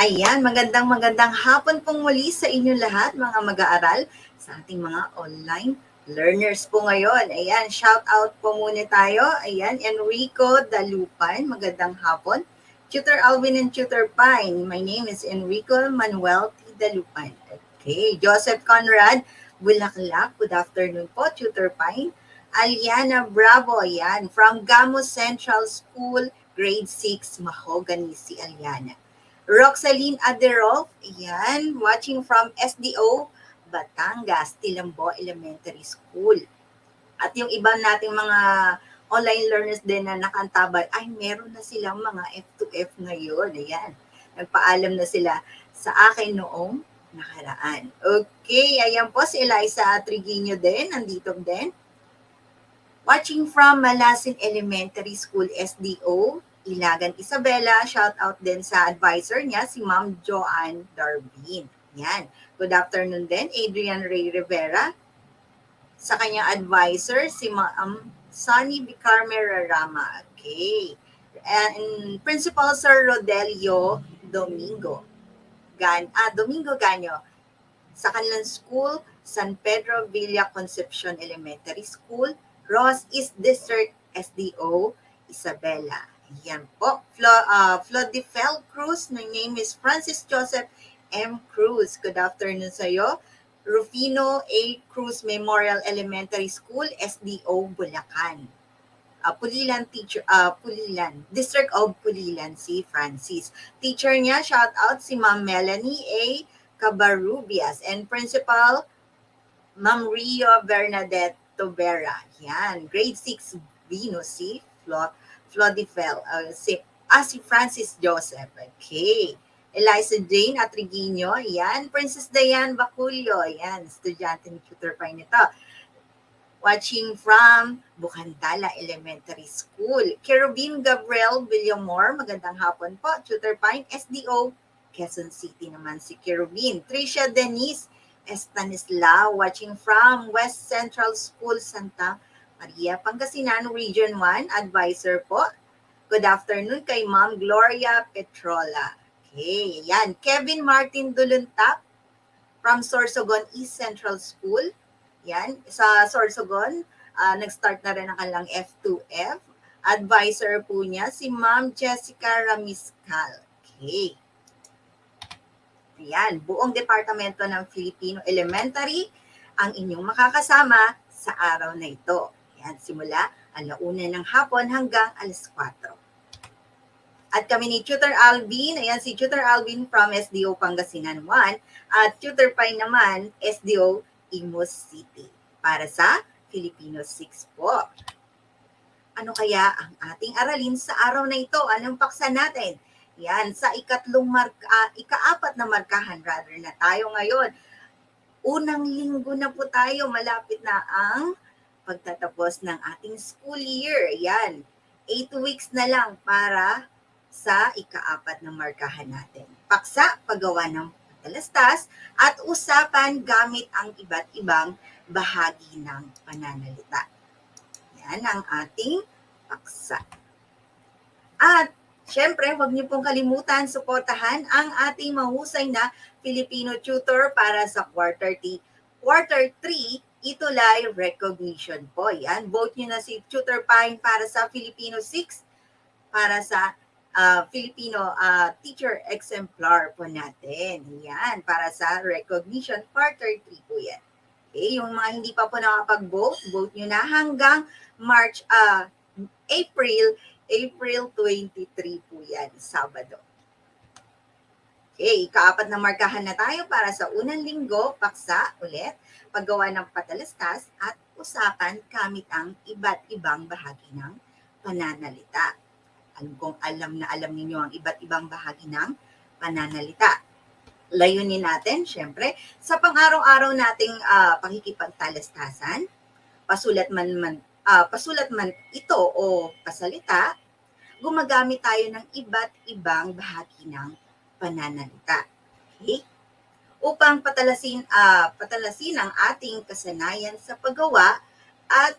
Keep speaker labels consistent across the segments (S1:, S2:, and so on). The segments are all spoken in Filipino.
S1: Ayan, magandang hapon pong muli sa inyong lahat, mga mag-aaral, sa ating mga online learners po ngayon. Ayan, shout out po muna tayo. Ayan, Enrico Dalupan, magandang hapon. Tutor Alvin and Tutor Pine, my name is Enrico Manuel T. Dalupan. Okay, Joseph Conrad, Bulaklak, good afternoon po, Tutor Pine. Aliana Bravo, ayan, from Gamo Central School, grade 6, Mahogany si Aliana. Roxaline Aderoff, yan, watching from SDO, Batangas, Tilambo Elementary School. At yung iba nating mga online learners din na nakantabay, ay meron na silang mga F2F ngayon. Ayan, nagpaalam na sila sa akin noong nakaraan. Okay, ayan po si Eliza Triguino din, nandito din. Watching from Malasin Elementary School SDO, Ilagan Isabela, shout out din sa advisor niya, si Ma'am Joanne Darwin. Yan. Good afternoon din, Adrian Ray Rivera. Sa kanyang advisor, si Ma'am Sunny Bicarme Rarama. Okay. And Principal Sir Rodelio Domingo. Domingo Ganyo. Sa kanilang school, San Pedro Villa Concepcion Elementary School, Ross East District SDO, Isabela. Yan po. Flodifel Cruz, my name is Francis Joseph M. Cruz. Good afternoon sa iyo. Rufino A. Cruz Memorial Elementary School, SDO, Bulacan. Pulilan teacher, Pulilan, District of Pulilan, si Francis. Teacher niya, shout out si Ma'am Melanie A. Cabarubias and Principal Ma'am Rio Bernadette Tobera. Yan, grade 6 Venus, si Flodifel, si Francis Joseph. Okay. Eliza Jane Atriguino, yan. Princess Diane Baculio, yan. Estudyante ni Tutor Pine nito. Watching from Bukantala Elementary School. Kerubin Gabriel Villamor, magandang hapon po. Tutor Pine, SDO, Quezon City naman si Kerubin. Tricia Denise Estanislao, watching from West Central School, Santa Maria, Pangasinan, Region 1, advisor po. Good afternoon kay Ma'am Gloria Petrola. Okay, yan. Kevin Martin Duluntap from Sorsogon East Central School. Yan, sa Sorsogon, nag-start na rin ang kanilang F2F. Advisor po niya si Ma'am Jessica Ramiscal. Okay. Yan, buong departamento ng Filipino Elementary ang inyong makakasama sa araw na ito. Yan, simula 1:00 ng hapon hanggang 4:00. At kami ni Tutor Alvin, ayan si Tutor Alvin from SDO Pangasinan 1 at Tutor Pine naman SDO Imus City para sa Filipino 6 po. Ano kaya ang ating aralin sa araw na ito? Anong paksa natin? Yan, sa ika-4 na markahan rather na tayo ngayon. Unang linggo na po tayo, malapit na ang pagtatapos ng ating school year. Yan, 8 weeks na lang para sa ika-4 na markahan natin. Paksa, paggawa ng patalastas, at usapan gamit ang iba't ibang bahagi ng pananalita. Yan ang ating paksa. At syempre, huwag niyo pong kalimutan suportahan ang ating mahusay na Filipino tutor para sa quarter 3 Itulay recognition po. Yan, vote niyo na si Tutor Pine para sa Filipino 6 para sa Filipino teacher exemplar po natin. Yan, para sa recognition, quarter 3 po yan. Okay, yung mga hindi pa po nakapag-vote, vote nyo na hanggang April 23 po yan, Sabado. Okay, ika-4 na markahan na tayo para sa unang linggo, paksa ulit, paggawa ng patalastas at usapan gamit ang iba't ibang bahagi ng pananalita. Kung alam ninyo ang iba't ibang bahagi ng pananalita. Layunin natin, syempre, sa pang-araw-araw nating pakikipagtalastasan, pasulat man ito o pasalita, gumagamit tayo ng iba't ibang bahagi ng pananalita. Okay? Upang patalasin ang ating kasanayan sa paggawa at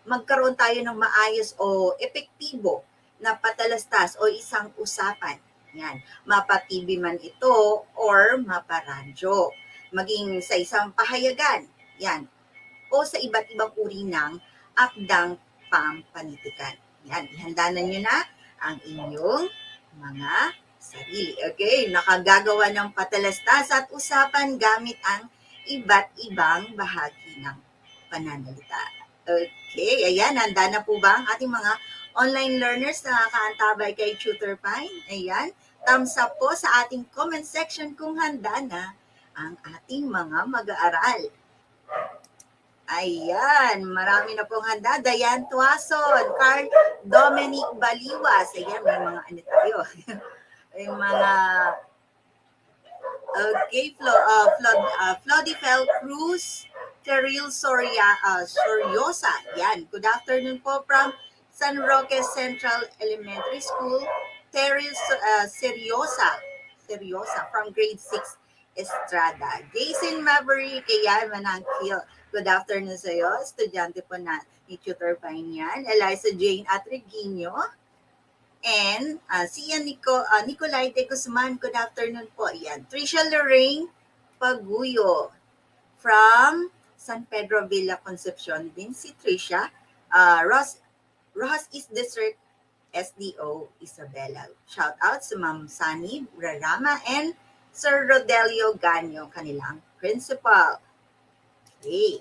S1: magkaroon tayo ng maayos o epektibo na patalastas o isang usapan Yan, mapa-TV man ito or mapa-radyo. Maging sa isang pahayagan, yan, o sa iba't ibang uri ng akdang pampanitikan. Yan, ihandanan nyo na ang inyong mga sarili. Okay, nakagagawa ng patalastas at usapan gamit ang iba't ibang bahagi ng pananalita. Okay, ayan, handa na po ba ang ating mga online learners na nakaantabay kay Tutor Pine? Ayan, thumbs up po sa ating comment section kung handa na ang ating mga mag-aaral. Ayan, marami na pong handa. Dayan Tuason, Carl Dominic Baliwas. Ayan, may mga ano tayo. May mga, okay, Flodifel Cruz, Terrell Soriosa. Yan, good afternoon po from San Roque Central Elementary School. Terrell Seriosa from grade 6 Estrada. Jason Maverick, kaya Manangkil. Good afternoon sa iyo. Estudyante po na ni Tutor Pine yan. Eliza Jane Atreguino. And si Nicolay de Guzman. Good afternoon po. Yan. Tricia Lorraine Paguyo from San Pedro Villa Concepcion din si Tricia. Rojas East District SDO Isabela. Shout out sa Ma'am Sani Rarama and Sir Rodelio Ganyo, kanilang principal. Okay.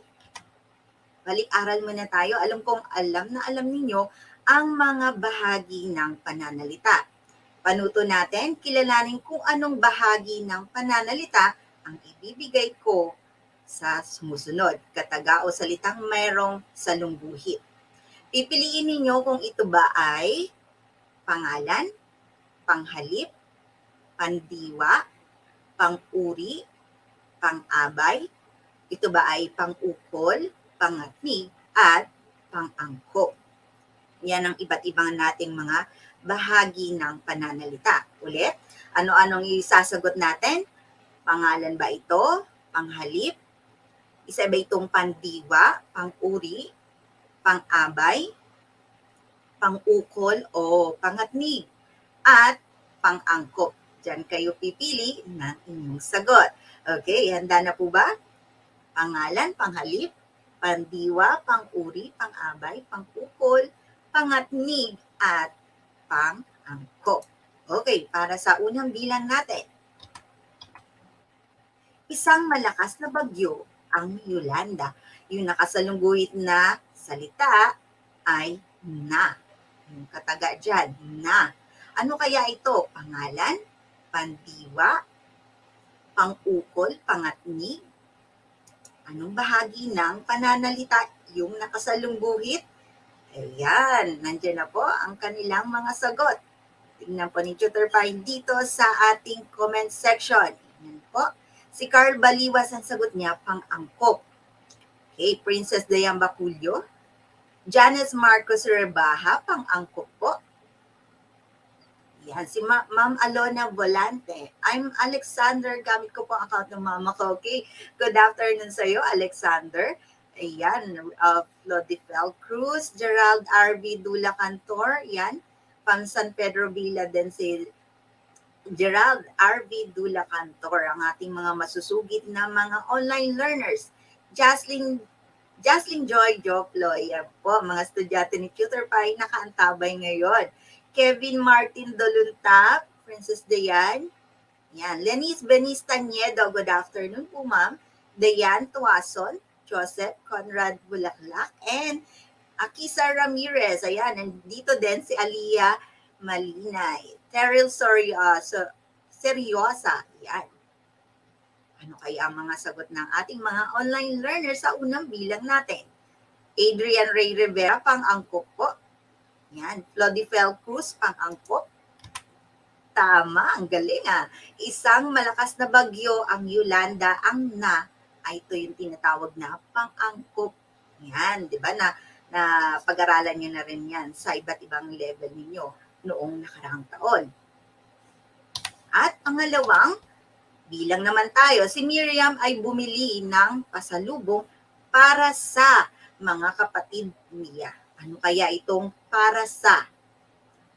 S1: Balik-aral muna tayo. Alam kong alam na alam ninyo ang mga bahagi ng pananalita. Panuto natin, kilalanin kung anong bahagi ng pananalita ang ibibigay ko sa sumusunod. Kataga o salitang mayroong salungguhit. Pipiliin ninyo kung ito ba ay pangalan, panghalip, pandiwa, pang-uri, pang-abay, ito ba ay pang-ukol, pangatnig, at pang-angkop. Yan ang iba't ibang nating mga bahagi ng pananalita. Ulit, ano-anong isasagot natin? Pangalan ba ito? Panghalip? Isa ba itong pandiwa, pang-uri, pang-abay, pang-ukol o pangatnig, at pang-angkop? Diyan kayo pipili ng inyong sagot. Okay, handa na po ba? Pangalan, panghalip, pandiwa, pang-uri, pang-abay, pang-ukol, pangatnig, at pang-angkop. Okay, para sa unang bilang natin. Isang malakas na bagyo ang Yolanda. Yung nakasalungguhit na salita ay na. Yung kataga dyan, na. Ano kaya ito? Pangalan, pandiwa, pang-ukol, pangatnig. Anong bahagi ng pananalita yung nakasalungguhit? Ayan, nandiyan na po ang kanilang mga sagot. Tingnan po ni Tutor Pine dito sa ating comment section. Ayan po. Si Carl Baliwas ang sagot niya, pang-angkop. Okay, Princess Dayan Baculio. Janice Marcos Rebaha, pang-angkop po. Yan, si Ma'am Alona Volante. I'm Alexander, gamit ko po ang account ng mama ko. Okay, good afternoon sa iyo, Alexander. Ayan, Flodifel Cruz, Gerald R.V. Dula Cantor. Yan, from San Pedro Villa din si Gerald R.V. Dula Cantor. Ang ating mga masusugid na mga online learners. Jocelyn Joy Joploy. Yan po, mga estudyante ni Tutor Pine nakaantabay ngayon. Kevin Martin Doluntap, Princess Dayan. Yan. Lenice Benista Niedo, good afternoon po ma'am. Dayan Tuason, Joseph Conrad Bulaklak, and Akisa Ramirez. Ayan, nandito din si Aliyah Malinay. Terrell Seriosa. Yan. Ano kaya ang mga sagot ng ating mga online learners sa unang bilang natin? Adrian Ray Rivera, pang-angkop po. Yan, Flodifel Cruz, pang-angkop. Tama, ang galing ah. Isang malakas na bagyo ang Yolanda, ang na ay ito yung tinatawag na pang-angkop. Yan, di ba na pag-aralan nyo na rin yan sa iba't ibang level ninyo noong nakaraang taon. At pangalawang bilang naman tayo, si Miriam ay bumili ng pasalubong para sa mga kapatid niya. Ano kaya itong para sa?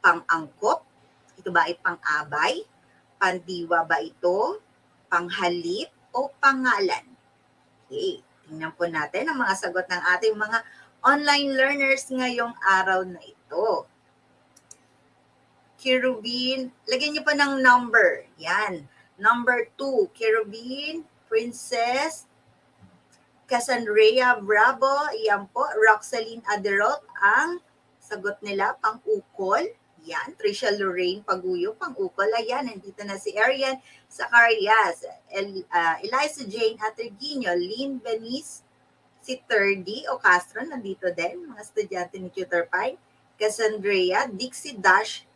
S1: Pang-angkop, Ito ba ay pang-abay? Pandiwa ba ito? Panghalip o pangalan? Okay, tingnan po natin ang mga sagot ng ating mga online learners ngayong araw na ito. Cherubin, lagyan niyo pa ng number. Yan. Number 2, Cherubin, Princess, Cassandrea Bravo, yan po. Roxaline Aderot, ang sagot nila, pang-ukol. Yan, Tricia Lorraine Paguyo, pang-ukol. Ayan, nandito na si Arian Zacarias, Eliza Jane Aterguino, Lynn Benice, si Terdy o Castro, nandito din, mga estudyante ni Tutor Pai. Cassandrea, Dixie Dash,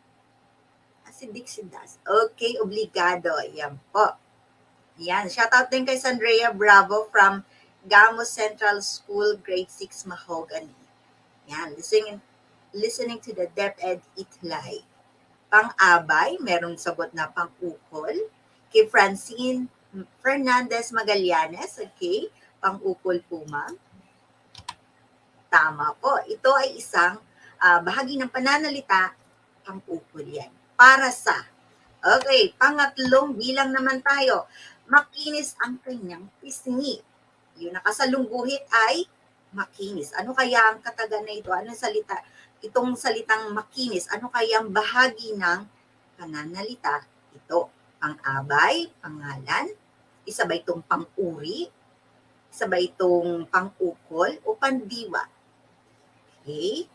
S1: si Dixie Dash. Okay, obligado. Yan po. Yan, shoutout din kay Sandrea Bravo from Gamo Central School, Grade 6, Mahogany. Yan, listening to the DepEd Itlay. Pang-abay, merong sagot na pang-ukol. Kay Francine Fernandez Magallanes, okay, pang-ukol po ma'am. Tama po, ito ay isang bahagi ng pananalita, pang-ukol yan. Para sa, okay, pangatlong bilang naman tayo, makinis ang kanyang pisngi. Yung nakasalungguhit ay makinis. Ano kaya ang katagan na ito? Anong salita? Itong salitang makinis, ano kaya ang bahagi ng pananalita? Ito, pang-abay, pangalan, isa ba itong pang-uri, isa ba itong pang-ukol o pandiwa? Okay.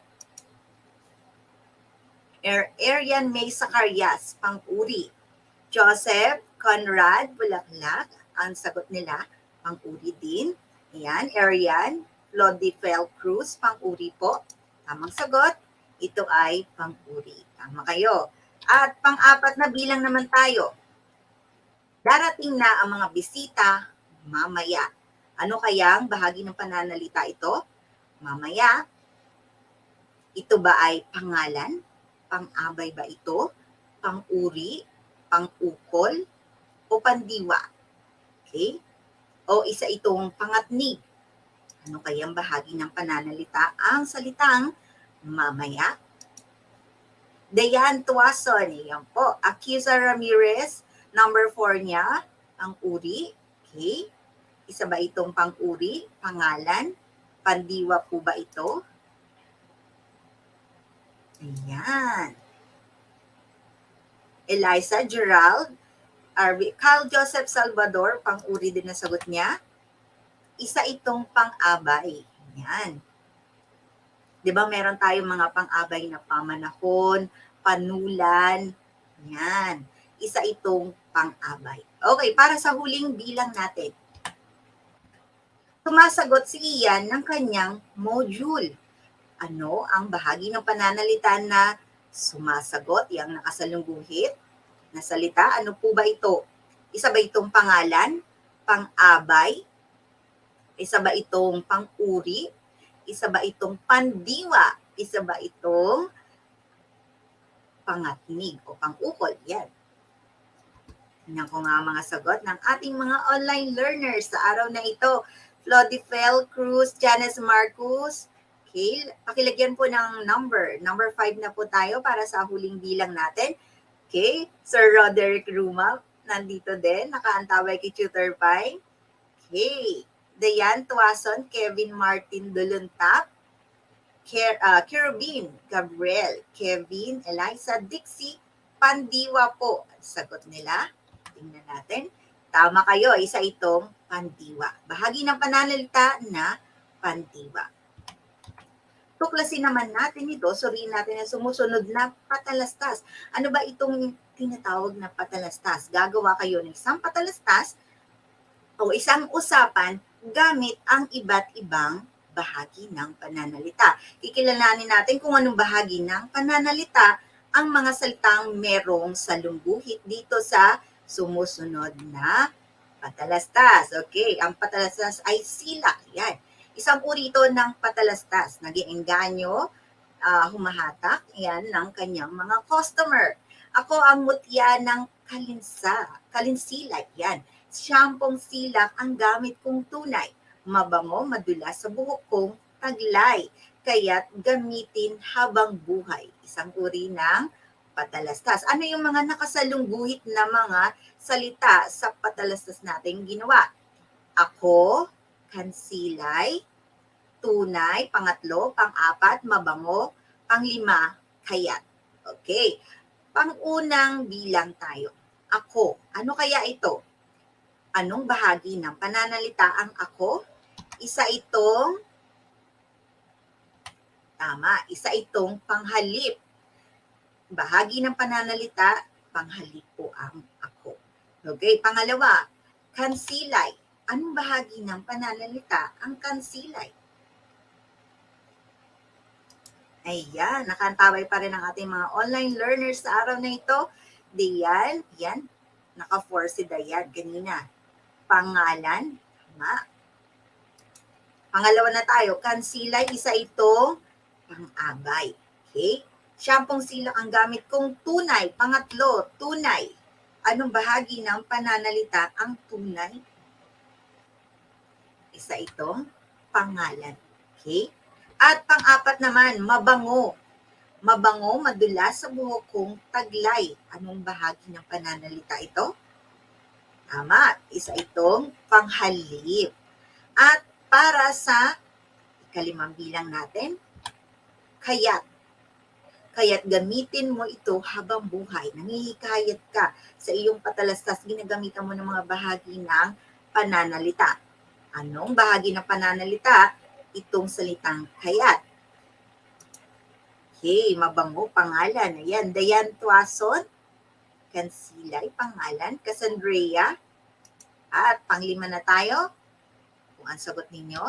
S1: Arian May Zacarias, pang-uri. Joseph Conrad Bulaklak, ang sagot nila, pang-uri din. Ayan, Arian Lodifel Cruz, pang-uri po. Tamang sagot, ito ay pang-uri. Tama kayo. At pang-apat na bilang naman tayo. Darating na ang mga bisita mamaya. Ano kaya ang bahagi ng pananalita ito? Mamaya. Ito ba ay pangalan? Pang-abay ba ito? Pang-uri? Pang-ukol? O pandiwa? Okay? O isa itong pangatnig? Ano kayang bahagi ng pananalita ang salitang mamaya? Dayan Tuason, yan po. Akiza Ramirez, number 4 niya, pang-uri. Okay? Isa ba itong pang-uri? Pangalan? Pandiwa po ba ito? Ayan. Eliza Gerald, Carl Joseph Salvador, pang-uri din na sagot niya. Isa itong pang-abay. Ayan. Di ba meron tayong mga pang-abay na pamanahon, panulan. Ayan. Isa itong pang-abay. Okay, para sa huling bilang natin. Sumasagot si Ian ng kanyang module. Ano ang bahagi ng pananalita na sumasagot, yung nakasalungguhit na salita? Ano po ba ito? Isa ba itong pangalan, pang-abay? Isa ba itong pang-uri? Isa ba itong pandiwa? Isa ba itong pangatnig o pang-ukol? Yan. Tingnan ko nga mga sagot ng ating mga online learners sa araw na ito. Flodifel Cruz, Janice Marcus. Okay, pakilagyan po ng number. Number 5 na po tayo para sa huling bilang natin. Okay, Sir Roderick Ruma, nandito din, nakaantabay kay Tutor Pai. Okay, Dayan Tuason, Kevin Martin Duluntap, Cherubin Gabriel, Kevin, Eliza, Dixie, pandiwa po. Sagot nila, tingnan natin. Tama kayo, isa itong pandiwa. Bahagi ng pananalita na pandiwa. Tuklasin naman natin ito, suriin natin ang sumusunod na patalastas. Ano ba itong tinatawag na patalastas? Gagawa kayo ng isang patalastas o isang usapan gamit ang iba't ibang bahagi ng pananalita. Kikilalanin natin kung anong bahagi ng pananalita ang mga salitang merong salungguhit dito sa sumusunod na patalastas. Okay, ang patalastas ay sila. Yan. Isang uri ito ng patalastas. Nag-iengganyo, humahatak, yan, ng kanyang mga customer. Ako ang mutya ng kalinsilay. Yan. Syampong silak ang gamit kong tunay. Mabango, madulas sa buhok kong taglay. Kaya't gamitin habang buhay. Isang uri ng patalastas. Ano yung mga nakasalungguhit na mga salita sa patalastas nating ginawa? Ako, kansilay, tunay, pangatlo, pang-apat, mabango, pang-lima, kayat. Okay. Pang-unang bilang tayo. Ako. Ano kaya ito? Anong bahagi ng pananalita ang ako? Isa itong panghalip. Bahagi ng pananalita, panghalip po ang ako. Okay, pangalawa, kansilay. Anong bahagi ng pananalita ang kansilay? Ayan, nakantaway pa rin ang ating mga online learners sa araw na ito. Dayan, yan, naka-4 si Dayan kanina. Pangalan, tama. Pangalawa na tayo, kansilay, isa itong pang-abay. Okay? Syampong silak ang gamit kong tunay. Pangatlo, tunay. Anong bahagi ng pananalita ang tunay? Isa itong pangalan. Okay? At pang-apat naman, mabango. Mabango, madulas sa buhok kong taglay. Anong bahagi ng pananalita ito? Tama, isa itong panghalip. At para sa ikalimang bilang natin, kayat. Kaya't gamitin mo ito habang buhay. Nangihikayat ka sa iyong patalastas, ginagamitan mo ng mga bahagi ng pananalita. Anong bahagi ng pananalita? Itong salitang kayat. Okay, mabango, pangalan. Ayan, Dayan Tuason, kansilay, pangalan, Cassandrea. At panglima na tayo. Kung ang sagot ninyo,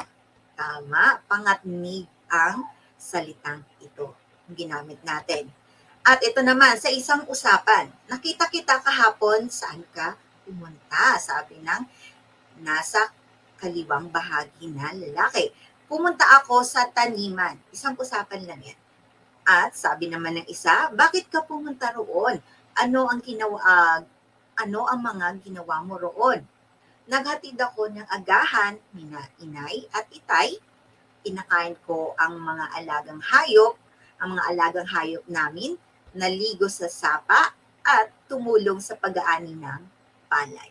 S1: tama, pangatnig ang salitang ito. Ginamit natin. At ito naman, sa isang usapan, nakita kita kahapon, saan ka pumunta? Sabi ng nasa kaliwang bahagi na lalaki. Pumunta ako sa taniman. Isang usapan lang yan. At sabi naman ng isa, bakit ka pumunta roon? Ano ang mga ginawa mo roon? Naghatid ako ng agahan ni inay at itay. Pinakain ko ang mga alagang hayop namin, naligo sa sapa at tumulong sa pag-aani ng palay.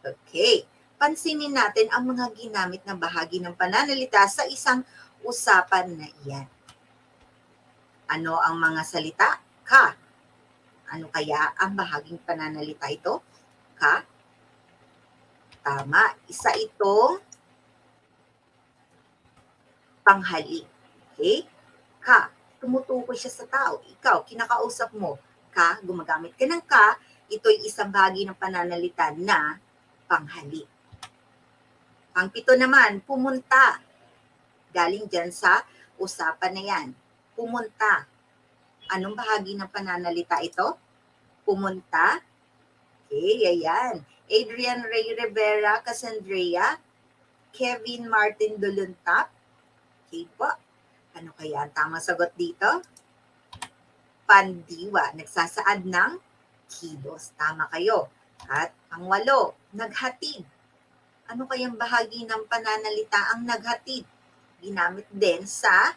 S1: Okay, pansinin natin ang mga ginamit na bahagi ng pananalita sa isang usapan na iyan. Ano ang mga salita? Ka. Ano kaya ang bahaging pananalita ito? Ka. Tama, isa itong panghalik. Okay? Ka. Tumutukoy siya sa tao. Ikaw, kinakausap mo. Ka, gumagamit ka ng ka, ito'y isang bahagi ng pananalita na panghalik. Pangpito naman, pumunta. Galing dyan sa usapan na yan. Pumunta. Anong bahagi ng pananalita ito? Pumunta. Okay, ayan. Adrian Ray Rivera, Cassandrea, Kevin Martin Duluntap. Okay po. Ano kaya ang tamang sagot dito? Pandiwa. Nagsasaad ng kilos. Tama kayo. At ang 8, naghatid. Ano kayang bahagi ng pananalita ang naghatid? Ginamit din sa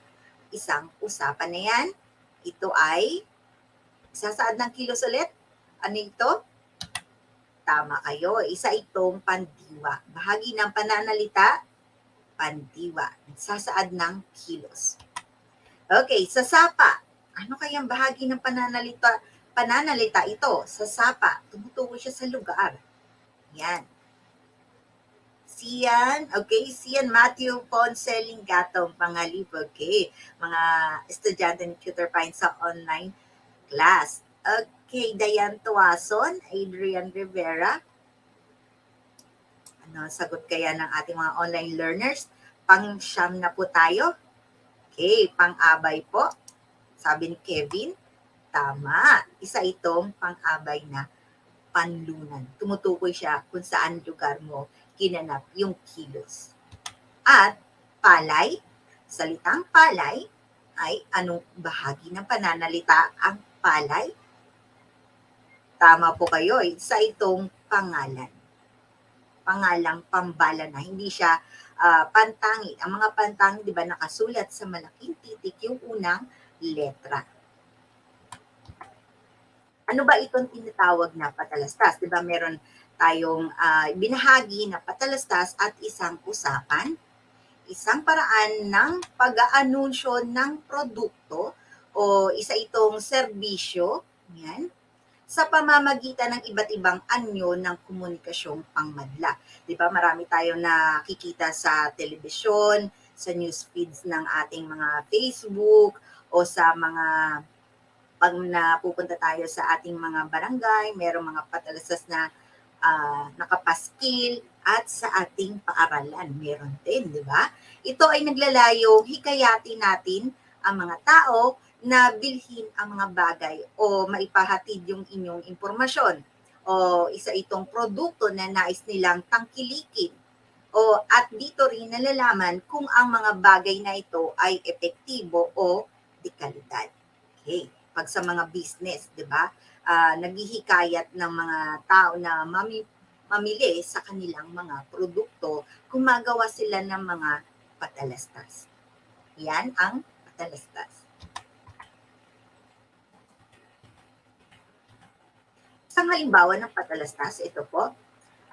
S1: isang usapan na yan. Ito ay sasaad ng kilos ulit. Ano ito? Tama kayo. Isa itong pandiwa. Bahagi ng pananalita, pandiwa. Nagsasaad ng kilos. Okay, sa sapa. Ano kayang bahagi ng pananalita ito? Sa sapa. Tumutukoy siya sa lugar. Yan. Sian Matthew Ponceling Gatong Pangalip. Okay, mga estudyante ni Tutor Pine sa online class. Okay, Dayan Tuason, Adrian Rivera. Ano sagot kaya ng ating mga online learners? Pang-siyam na po tayo. Okay, pang-abay po. Sabi ni Kevin, tama. Isa itong pang-abay na panlunan. Tumutukoy siya kung saan lugar mo ginanap yung kilos. At palay, salitang palay ay anong bahagi ng pananalita ang palay? Tama po kayo, isa itong pangalan. Pangalang pambala na, hindi siya pantangi. Ang mga pantangi, di ba, nakasulat sa malaking titik yung unang letra. Ano ba itong tinatawag na patalastas? 'Di ba meron tayong binahagi na patalastas at isang usapan, isang paraan ng pag-aanunsyo ng produkto o isa itong serbisyo, yan, sa pamamagitan ng iba't ibang anyo ng komunikasyong pangmadla. 'Di ba marami tayong nakikita sa telebisyon, sa news feeds ng ating mga Facebook o sa mga pag napupunta tayo sa ating mga barangay, merong mga patalastas na nakapaskil at sa ating paaralan meron din, di ba? Ito ay naglalayong hikayatin natin ang mga tao na bilhin ang mga bagay o maipahatid yung inyong impormasyon o isa itong produkto na nais nilang tangkilikin o at dito rin nalalaman kung ang mga bagay na ito ay epektibo o di kalidad. Okay. Pag sa mga business, di ba? Naghihikayat ng mga tao na mamili sa kanilang mga produkto, gumagawa sila ng mga patalastas. Yan ang patalastas. Isang halimbawa ng patalastas, ito po,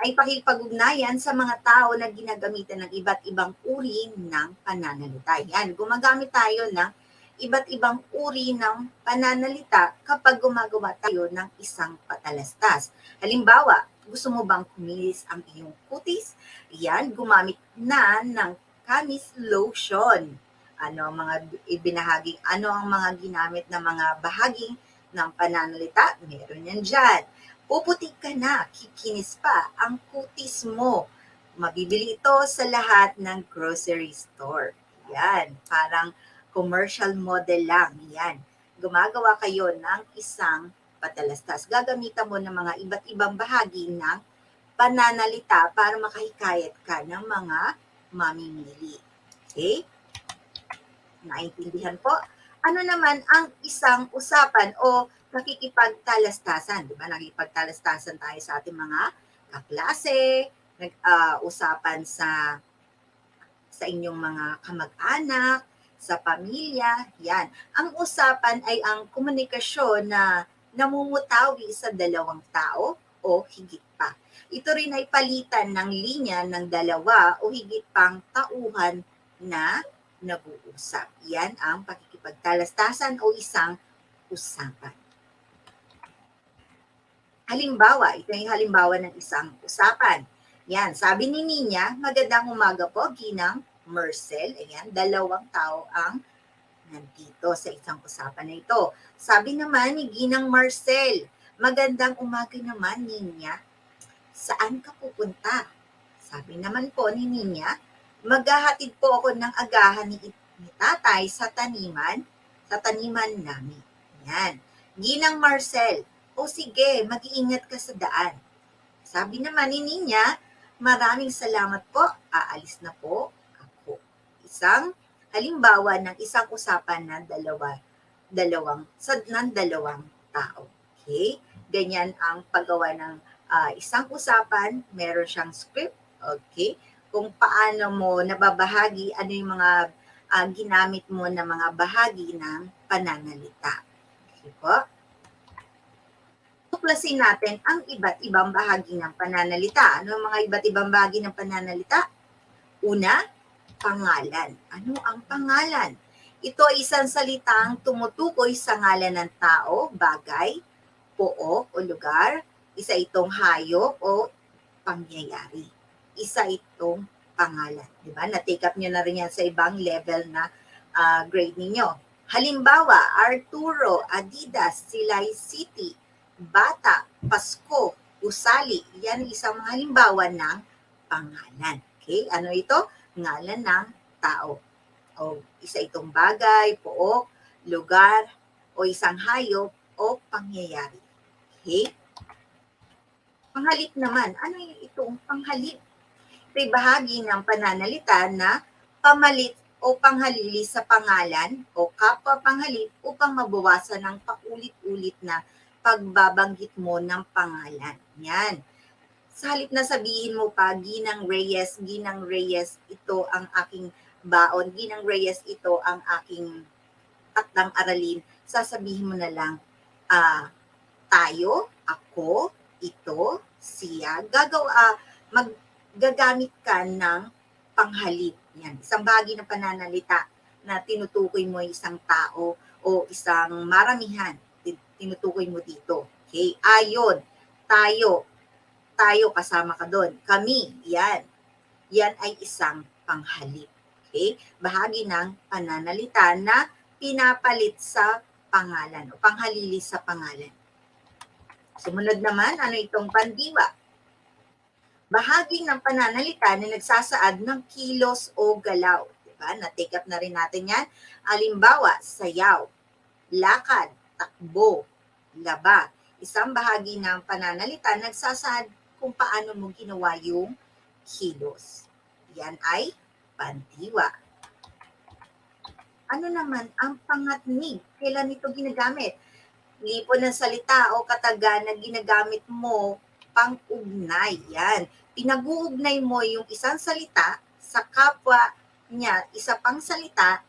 S1: ay pakikipag-ugnayan sa mga tao na ginagamitan ng iba't ibang uri ng pananalita. Yan, gumagamit tayo ng iba't ibang uri ng pananalita kapag gumagawa tayo ng isang patalastas. Halimbawa, gusto mo bang kumilis ang iyong kutis? Yan, gumamit na ng Camis lotion. Ano ang mga ibinahaging, ano ang mga ginamit na mga bahaging ng pananalita? Meron yan dyan. Puputik ka na, kikinis pa ang kutis mo. Mabibili ito sa lahat ng grocery store. Yan, parang commercial model lang. Yan. Gumagawa kayo ng isang patalastas. Gagamitan mo ng mga iba't ibang bahagi ng pananalita para makahikayat ka ng mga mamimili. Okay? Naintindihan po? Ano naman ang isang usapan o nakikipagtalastasan? Di ba? Nakikipagtalastasan tayo sa ating mga kaklase, usapan sa inyong mga kamag-anak, sa pamilya, yan. Ang usapan ay ang komunikasyon na namumutawi sa dalawang tao o higit pa. Ito rin ay palitan ng linya ng dalawa o higit pang tauhan na nag-uusap. Yan ang pakikipagtalastasan o isang usapan. Halimbawa, ito yung halimbawa ng isang usapan. Yan, sabi ni Ninya, magandang umaga po, Ginang Marcel. Ayan, dalawang tao ang nandito sa isang usapan na ito. Sabi naman ni Ginang Marcel, magandang umaga naman, Ninya. Saan ka pupunta? Sabi naman po ni Ninya, maghahatid po ako ng agahan ni tatay sa taniman namin. Yan. Ginang Marcel, o sige, mag-iingat ka sa daan. Sabi naman ni Ninya, maraming salamat po, aalis na po ako. Isang halimbawa ng isang usapan ng dalawang tao. Okay? Ganyan ang paggawa ng isang usapan, meron siyang script, okay? Kung paano mo nababahagi, ano yung mga ginamit mo na mga bahagi ng pananalita. Okay po? Tuklasin natin ang iba't ibang bahagi ng pananalita. Ano ang mga iba't ibang bahagi ng pananalita? Una, pangalan. Ano ang pangalan? Ito ay isang salitang tumutukoy sa ngalan ng tao, bagay, pook o lugar, isa itong hayop o pangyayari. Isa itong pangalan. Diba? Na-take up nyo na rin yan sa ibang level na grade ninyo. Halimbawa, Arturo, Adidas, Silay City, Bata, Pasko, Usali. Yan isang halimbawa ng pangalan. Okay? Ano ito? Ngalan ng tao. O isa itong bagay, pook, lugar, o isang hayop, o pangyayari. Okay? Panghalip naman. Ano itong panghalip? Ito'y bahagi ng pananalita na pamalit o panghalili sa pangalan o kapwa panghalip upang mabawasan ng paulit-ulit na pagbabanggit mo ng pangalan. Yan. Sa halip na sabihin mo pa, Ginang Reyes, ito ang aking baon, Ginang Reyes, ito ang aking takdang aralin, sasabihin mo na lang, tayo, ako, ito, siya, maggagamit ka ng panghalip. Yan, isang bahagi ng pananalita na tinutukoy mo isang tao o isang maramihan, tinutukoy mo dito. Okay? Ayon, tayo, kasama ka doon. Kami, yan. Yan ay isang panghalip. Okay? Bahagi ng pananalita na pinapalit sa pangalan o panghalili sa pangalan. Sumunod naman, ano itong pandiwa? Bahagi ng pananalita na nagsasaad ng kilos o galaw. Diba? Na-take up na rin natin yan. Halimbawa, sayaw, lakad, takbo, laba. Isang bahagi ng pananalita nagsasaad kung paano mo ginawa yung kilos. Yan ay pandiwa. Ano naman ang pangatnig? Kailan ito ginagamit? Lipon ng salita o kataga na ginagamit mo pang-ugnay. Yan. Pinag-uugnay mo yung isang salita sa kapwa niya, isa pang salita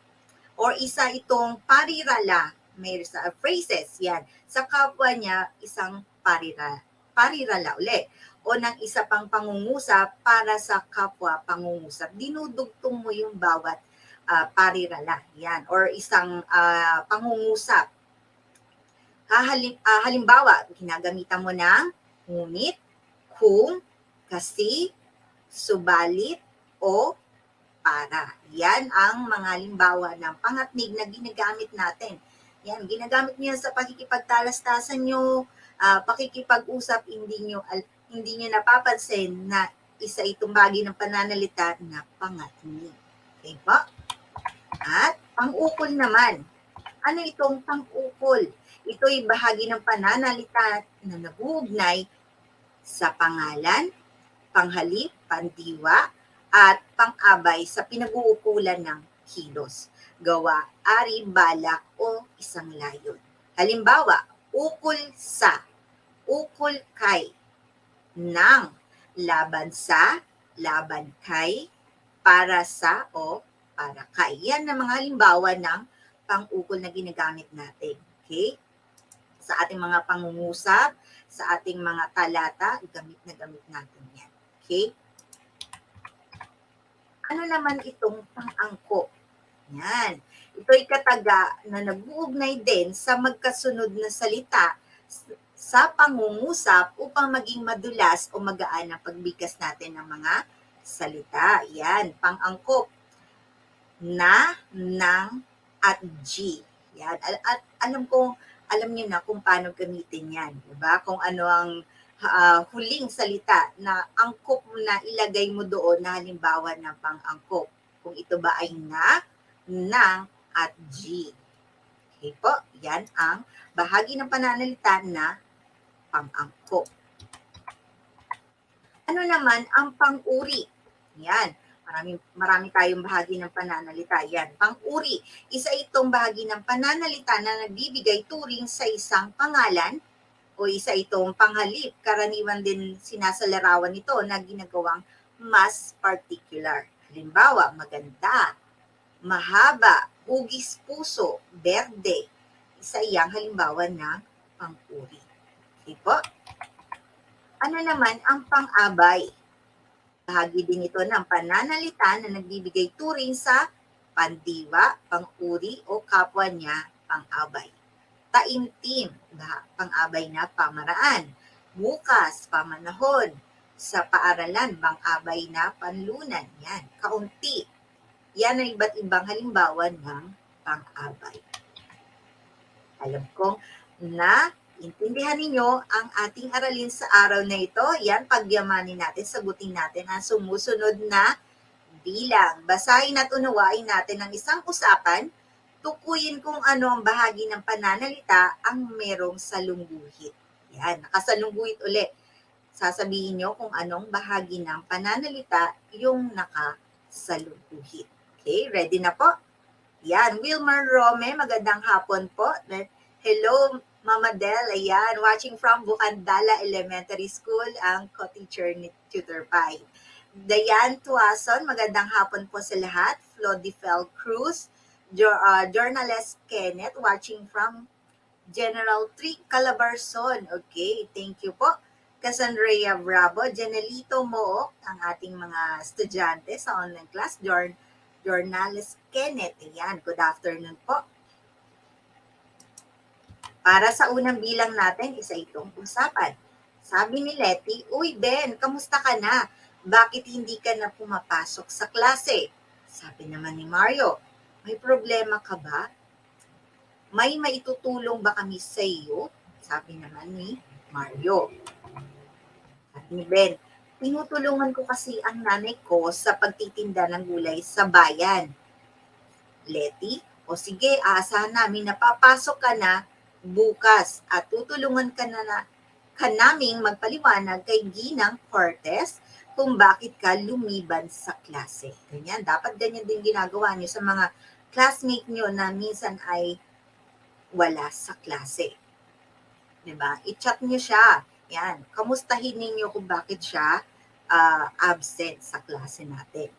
S1: or isa itong parirala. May phrases. Yan. Sa kapwa niya, isang parirala uli. O ng isa pang pangungusap para sa kapwa pangungusap. Dinudugtong mo yung bawat parirala. Yan. Or isang pangungusap. Halimbawa, ginagamitan mo ng ngunit, kung, kasi, subalit, o para. Yan ang mga halimbawa ng pangatnig na ginagamit natin. Yan, ginagamit niyo sa pakikipagtalastasan nyo, pakikipag-usap, hindi nyo napapansin na isa itong bagay ng pananalita na pangatnig. Okay po? At pang-ukol naman. Ano itong pang-ukol? Ito'y bahagi ng pananalita na nag-uugnay sa pangalan, panghalip, pandiwa, at pang-abay sa pinag-uukulan ng kilos, gawa, ari, balak, o isang layon. Halimbawa, ukol sa, ukol kay, ng, laban sa, laban kay, para sa, o para kay. Yan ang mga halimbawa ng pang-ukol na ginagamit natin. Okay? Sa ating mga pangungusap, sa ating mga talata, gamit na gamit natin yan. Okay? Ano naman itong pang-angkop? Yan. Ito'y kataga na nag-uugnay din sa magkasunod na salita sa pangungusap upang maging madulas o magaan ang pagbigkas natin ng mga salita. Yan, pang-angkop. Na, ng, at G. Yan. At alam niyo na kung paano gamitin yan. Diba? Kung ano ang huling salita na angkop na ilagay mo doon na halimbawa ng pang-angkop. Kung ito ba ay na, ng, at G. Okay po? Yan ang bahagi ng pananalita na pang-angkop. Ano naman ang pang-uri? Yan. Marami tayong bahagi ng pananalita. Yan, pang-uri. Isa itong bahagi ng pananalita na nagbibigay turing sa isang pangalan o isa itong panghalip. Karaniwan din sinasalarawan ito na ginagawang mas particular. Halimbawa, maganda, mahaba, hugis puso, berde. Isa iyang halimbawa ng pang-uri. Okay po? Ano naman ang pang-abay? Bahagi din ito ng pananalita na nagbibigay turing sa pandiwa, pang-uri o kapwa niya pang-abay. Taimtim, pang-abay na pamaraan. Bukas, pamanahon. Sa paaralan, pang-abay na panlunan. Yan, kaunti. Yan ay iba't ibang halimbawa ng pang-abay. Alam kong na intindihan ninyo ang ating aralin sa araw na ito. Yan, pagyamanin natin, sagutin natin ang sumusunod na bilang. Basahin at unawain natin ang isang usapan, tukuyin kung ano ang bahagi ng pananalita ang merong salungguhit. Yan, nakasalungguhit uli. Sasabihin nyo kung anong bahagi ng pananalita yung nakasalungguhit. Okay, ready na po? Yan, Wilmar Rome, magandang hapon po. Hello, Mama Del, ayan, watching from Bukandala Elementary School, ang co-teacher ni Tutor Pai. Dayan Tuason, magandang hapon po sa lahat. Flodifel Cruz, journalist Kenneth, watching from General Tri Calabarzon. Okay, thank you po. Cassandrea Bravo, Janelito Mook, ang ating mga estudyante sa online class, Journalist Kenneth. Ayan, good afternoon po. Para sa unang bilang natin, isa itong usapan. Sabi ni Letty, "Uy Ben, kamusta ka na? Bakit hindi ka na pumapasok sa klase?" Sabi naman ni Mario, "May problema ka ba? May maitutulong ba kami sa iyo?" Sabi naman ni Mario. Sabi ni Ben, "Tinutulungan ko kasi ang nanay ko sa pagtitinda ng gulay sa bayan." Letty, "O sige, aasahan namin na papasok ka na bukas at tutulungan ka naming magpaliwanag kay Ginang Cortez kung bakit ka lumiban sa klase." Ganyan, dapat ganyan din ginagawa niyo sa mga classmate niyo na minsan ay wala sa klase. Diba? I-chat niyo siya. Yan, kamustahin ninyo kung bakit siya absent sa klase natin.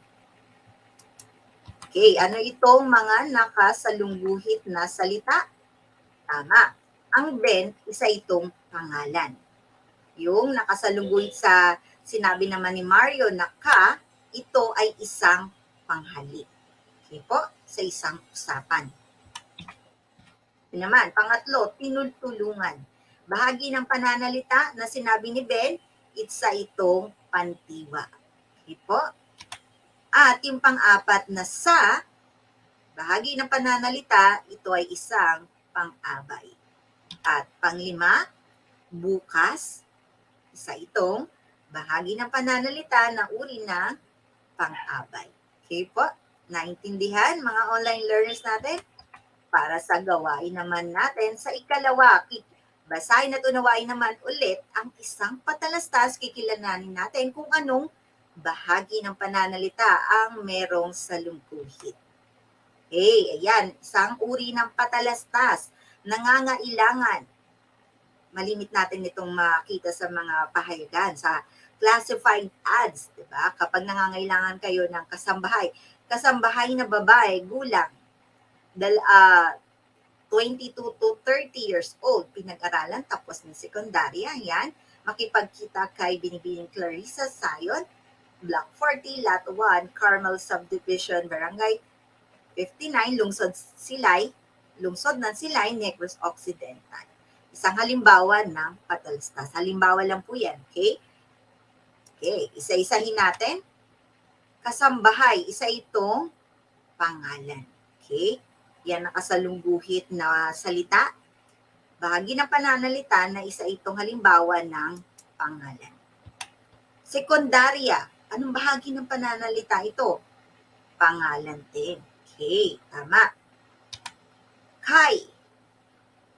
S1: Okay, ano itong mga nakasalungguhit na salita? Tama. Ang Ben, isa itong pangalan. Yung nakasalungguhit sa sinabi naman ni Mario na ka, ito ay isang panghalik. Okay po, sa isang usapan. Naman, pangatlo, tinutulungan. Bahagi ng pananalita na sinabi ni Ben, isa itong pantiwa. Okay po? At yung pang-apat na sa, bahagi ng pananalita, ito ay isang pang-abay. At panglima, bukas, isa itong bahagi ng pananalita na uri ng pang-abay. Okay po? Naintindihan mga online learners natin? Para sa gawain naman natin sa ikalawa, basahin at unawain naman ulit ang isang patalastas, kikilalanin natin kung anong bahagi ng pananalita ang merong salungguhit. Okay, ayan, isang uri ng patalastas, nangangailangan. Malimit natin itong makita sa mga pahayagan, sa classified ads, di ba? Kapag nangangailangan kayo ng kasambahay na babae, gulang, 22 to 30 years old, pinag-aralan, tapos ng sekundarya, yan, makipagkita kay Binibining Clarissa Sayon, Block 40, Lot 1, Carmel Subdivision, Barangay 59, Lungsod ng Silay, Negros Occidental. Isang halimbawa ng patalastas. Halimbawa lang po yan, okay? Okay, isa-isahin natin. Kasambahay, isa itong pangalan. Okay? Yan nakasalungguhit na salita. Bahagi ng pananalita na isa itong halimbawa ng pangalan. Sekundarya, anong bahagi ng pananalita ito? Pangalan din. Okay, tama. Kay,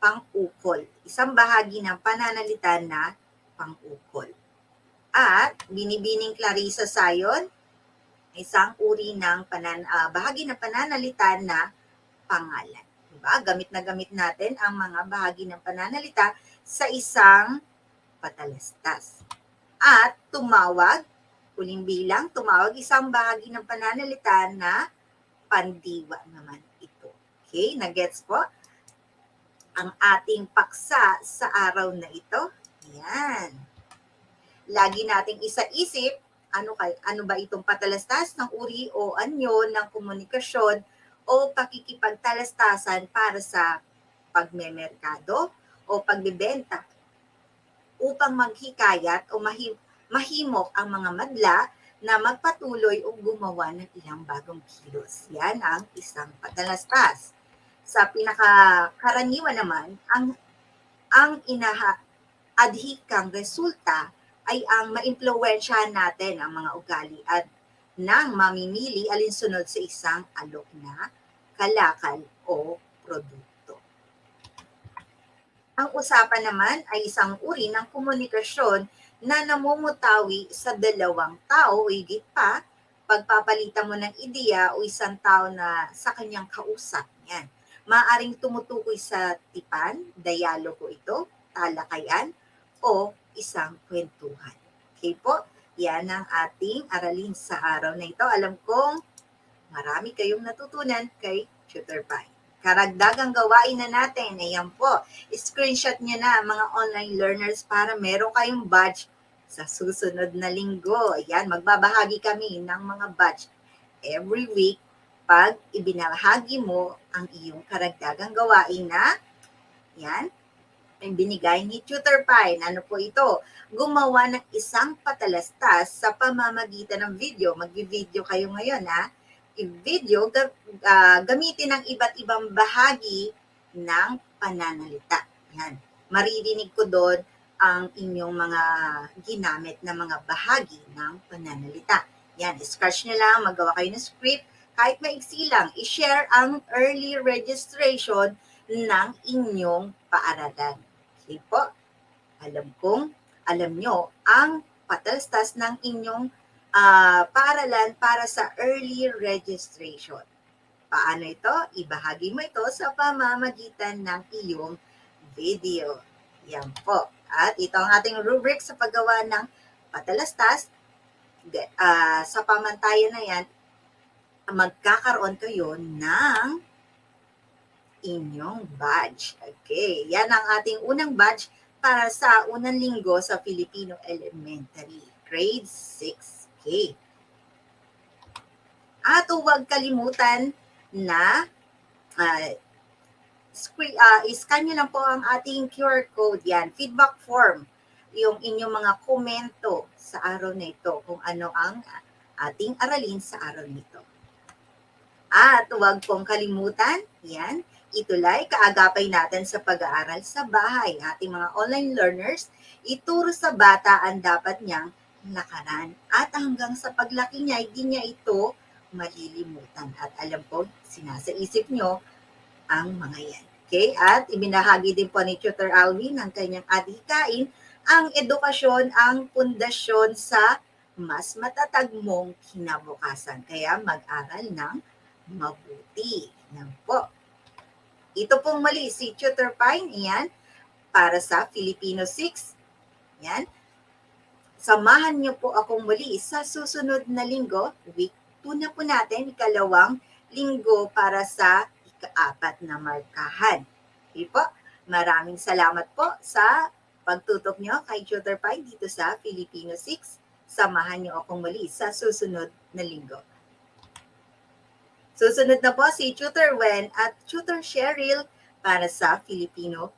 S1: pang-ukol. Isang bahagi ng pananalita na pang-ukol. At Binibining Clarissa Sayon, isang uri ng bahagi ng pananalita na pangalan. Diba? Gamit na gamit natin ang mga bahagi ng pananalita sa isang patalastas. At tumawag, huling bilang, tumawag, isang bahagi ng pananalita na pandiwa naman ito. Okay, na-gets po? Ang ating paksa sa araw na ito. Yan. Lagi nating isa-isip, ano ba itong patalastas ng uri o anyo ng komunikasyon o pakikipagtalastasan para sa pagmemerkado o pagbebenta upang maghikayat o mahimok ang mga madla na magpatuloy o gumawa ng ilang bagong kilos. Yan ang isang patalastas. Sa pinakakaraniwan naman, ang adhikang resulta ay ang maimpluwensyahan natin ang mga ugali at nang mamimili alinsunod sa isang alok na kalakal o produkto. Ang usapan naman ay isang uri ng komunikasyon na namumutawi sa dalawang tao o higit pa, pagpapalitan mo ng ideya o isang tao na sa kanyang kausap. Yan. Maaring tumutukoy sa tipan, dialogo ito, talakayan, o isang kwentuhan. Okay po? Yan ang ating aralin sa araw na ito. Alam kong marami kayong natutunan kay Tutor Pai. karagdagang gawain na natin. Ayan po, screenshot nyo na mga online learners para meron kayong badge sa susunod na linggo. Ayan, magbabahagi kami ng mga badge every week pag ibinahagi mo ang iyong karagdagang gawain na yan, ang binigay ni Tutor Pine. Ano po ito? Gumawa ng isang patalastas sa pamamagitan ng video. Magvi-video kayo ngayon ha. I-video, gamitin ang iba't ibang bahagi ng pananalita. Yan. Maririnig ko doon ang inyong mga ginamit na mga bahagi ng pananalita. Yan, scratch nyo lang, magawa kayo ng script, kahit maiksi lang, i-share ang early registration ng inyong paaralan. Okay po? Alam nyo ang patalastas ng inyong paaralan para sa early registration. Paano ito? Ibahagi mo ito sa pamamagitan ng iyong video. Yan po. At ito ang ating rubric sa paggawa ng patalastas. Sa pamantayan na yan, magkakaroon kayo ng inyong badge. Okay, yan ang ating unang badge para sa unang linggo sa Filipino Elementary, grade 6K. At huwag kalimutan na i-scan nyo lang po ang ating QR code yan, feedback form, yung inyong mga komento sa araw na ito, kung ano ang ating aralin sa araw nito. At huwag pong kalimutan, yan, itulay kaagapay natin sa pag-aaral sa bahay. Ating mga online learners, ituro sa bata ang dapat niyang lakaran. At hanggang sa paglaki niya, hindi niya ito malilimutan. At alam ko, sinasa-isip nyo ang mga yan. Okay? At ibinahagi din po ni Tutor Alvin ng kanyang adhikain, ang edukasyon ang pundasyon sa mas matatag mong kinabukasan. Kaya mag-aral ng mabuti. Yan po. Ito pong mali si Tutor Pine. Yan. Para sa Filipino 6. Yan. Samahan niyo po akong muli sa susunod na linggo. Week 2 na po natin. Ikalawang linggo para sa ika-4 na markahan. Okay po. Maraming salamat po sa pagtutok nyo kay Tutor Pine dito sa Filipino 6. Samahan niyo akong muli sa susunod na linggo. Susunod na po si Tutor Wen at Tutor Cheryl para sa Filipino